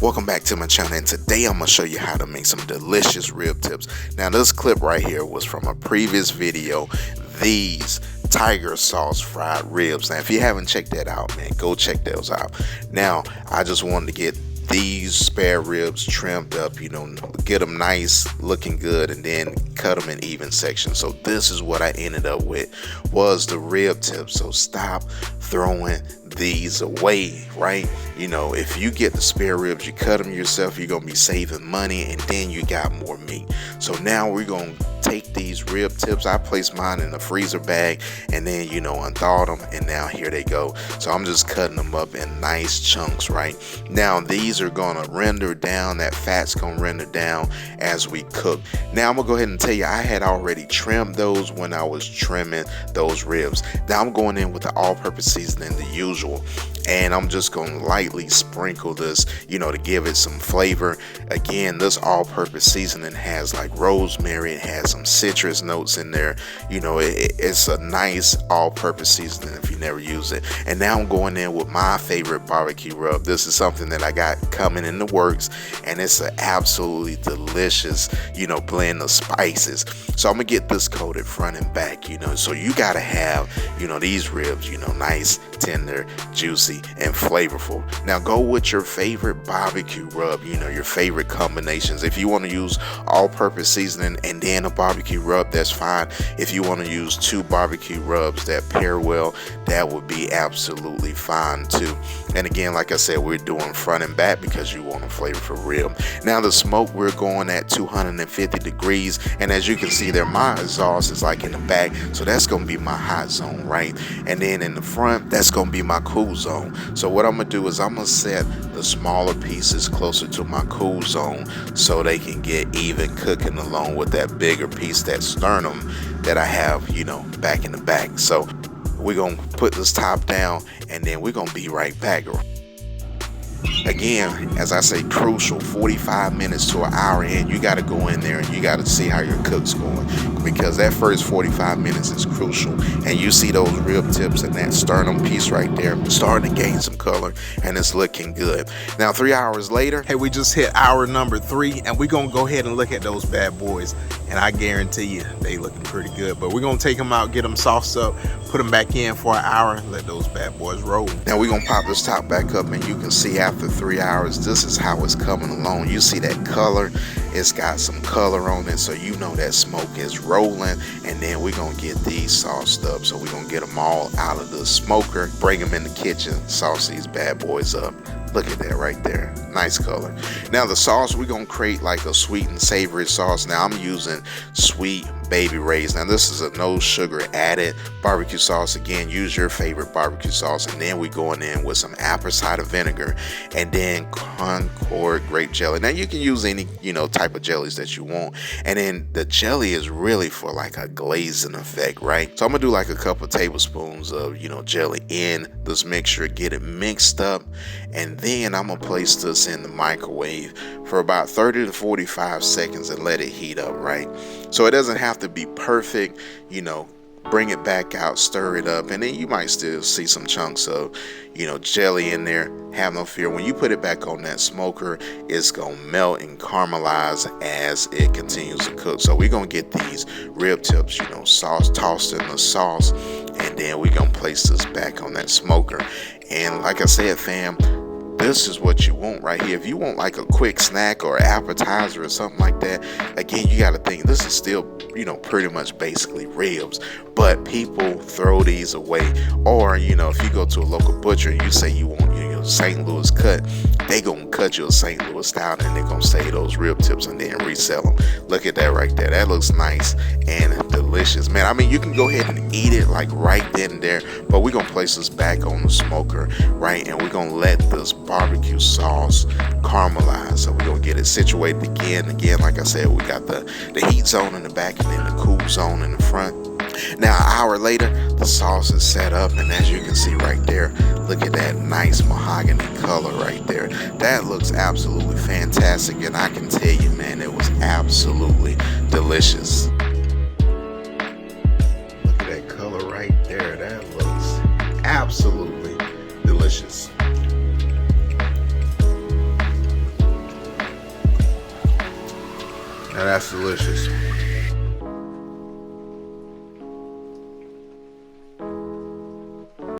Welcome back to my channel, and today I'm going to show you how to make some delicious rib tips. Now this clip right here was from a previous video, these tiger sauce fried ribs. Now if you haven't checked that out, man, go check those out. Now I just wanted to get these spare ribs trimmed up, you know, get them nice looking good, and then cut them in even sections. So this is what I ended up with, was the rib tips. So stop throwing these away, right? You know, if you get the spare ribs, you cut them yourself, you're gonna be saving money, and then you got more meat. So now we're gonna take these rib tips. I placed mine in a freezer bag and then, you know, unthaw them, and now here they go. So I'm just cutting them up in nice chunks. Right now these are gonna render down, that fat's gonna render down as we cook. Now I'm gonna go ahead and tell you, I had already trimmed those when I was trimming those ribs. Now I'm going in with the all-purpose seasoning, the usual, and I'm just gonna lightly sprinkle this, you know, to give it some flavor. Again, this all-purpose seasoning has like rosemary, it has some citrus notes in there. You know, it's a nice all-purpose seasoning if you never use it. And now I'm going in with my favorite barbecue rub. This is something that I got coming in the works, and it's an absolutely delicious, you know, blend of spices. So I'm gonna get this coated front and back, you know. So you gotta have, you know, these ribs, you know, nice, tender, juicy, and flavorful. Now go with your favorite barbecue rub, you know, your favorite combinations. If you want to use all-purpose seasoning and then a barbecue rub, that's fine. If you want to use two barbecue rubs that pair well, that would be absolutely fine too. And again, like I said, we're doing front and back because you want a flavorful rib. Now the smoke, we're going at 250 degrees, and as you can see there, my exhaust is like in the back, so that's gonna be my hot zone, right? And then in the front, that's gonna be my cool zone. So what I'm gonna do is I'm gonna set the smaller pieces closer to my cool zone so they can get even cooking along with that bigger piece, that sternum that I have, you know, back in the back. So we're gonna put this top down, and then we're gonna be right back. Again, as I say, crucial, 45 minutes to an hour in, you got to go in there and you got to see how your cook's going, because that first 45 minutes is crucial. And you see those rib tips and that sternum piece right there starting to gain some color, and it's looking good. Now 3 hours later, hey, we just hit hour number 3, and we're gonna go ahead and look at those bad boys, and I guarantee you they looking pretty good. But we're gonna take them out, get them sauced up, put them back in for an hour, and let those bad boys roll. Now we're gonna pop this top back up, and you can see after 3 hours, this is how it's coming along. You see that color, it's got some color on it, so you know that smoke is rolling. And then we're gonna get these sauced up, so we're gonna get them all out of the smoker, bring them in the kitchen, sauce these bad boys up. Look at that right there, nice color. Now the sauce, we're gonna create like a sweet and savory sauce. Now I'm using Sweet Baby Ray's. Now this is a no sugar added barbecue sauce. Again, use your favorite barbecue sauce. And then we're going in with some apple cider vinegar, and then Concord grape jelly. Now you can use any, you know, type of jellies that you want. And then the jelly is really for like a glazing effect, right? So I'm gonna do like a couple tablespoons of, you know, jelly in this mixture, get it mixed up, and then I'm gonna place this in the microwave for about 30 to 45 seconds and let it heat up, right? So it doesn't have to be perfect, you know. Bring it back out, stir it up, and then you might still see some chunks of, you know, jelly in there. Have no fear, when you put it back on that smoker, it's gonna melt and caramelize as it continues to cook. So we're gonna get these rib tips, you know, sauce, tossed in the sauce, and then we're gonna place this back on that smoker. And like I said, fam, this is what you want right here. If you want like a quick snack or appetizer or something like that, again, you got to think this is still, you know, pretty much basically ribs, but people throw these away. Or, you know, if you go to a local butcher and you say you want your St. Louis cut, they gonna cut you a St. Louis style, and they're gonna save those rib tips and then resell them. Look at that right there. That looks nice and delicious, man. I mean, you can go ahead and eat it like right then and there, but we're gonna place this back on the smoker, right? And we're gonna let this barbecue sauce caramelize. So we're gonna get it situated again, like I said, we got the heat zone in the back and then the cool zone in the front. Now an hour later, the sauce is set up, and as you can see right there, look at that nice mahogany color right there. That looks absolutely fantastic, and I can tell you, man, it was absolutely delicious. Look at that color right there. That looks absolutely delicious. And that's delicious.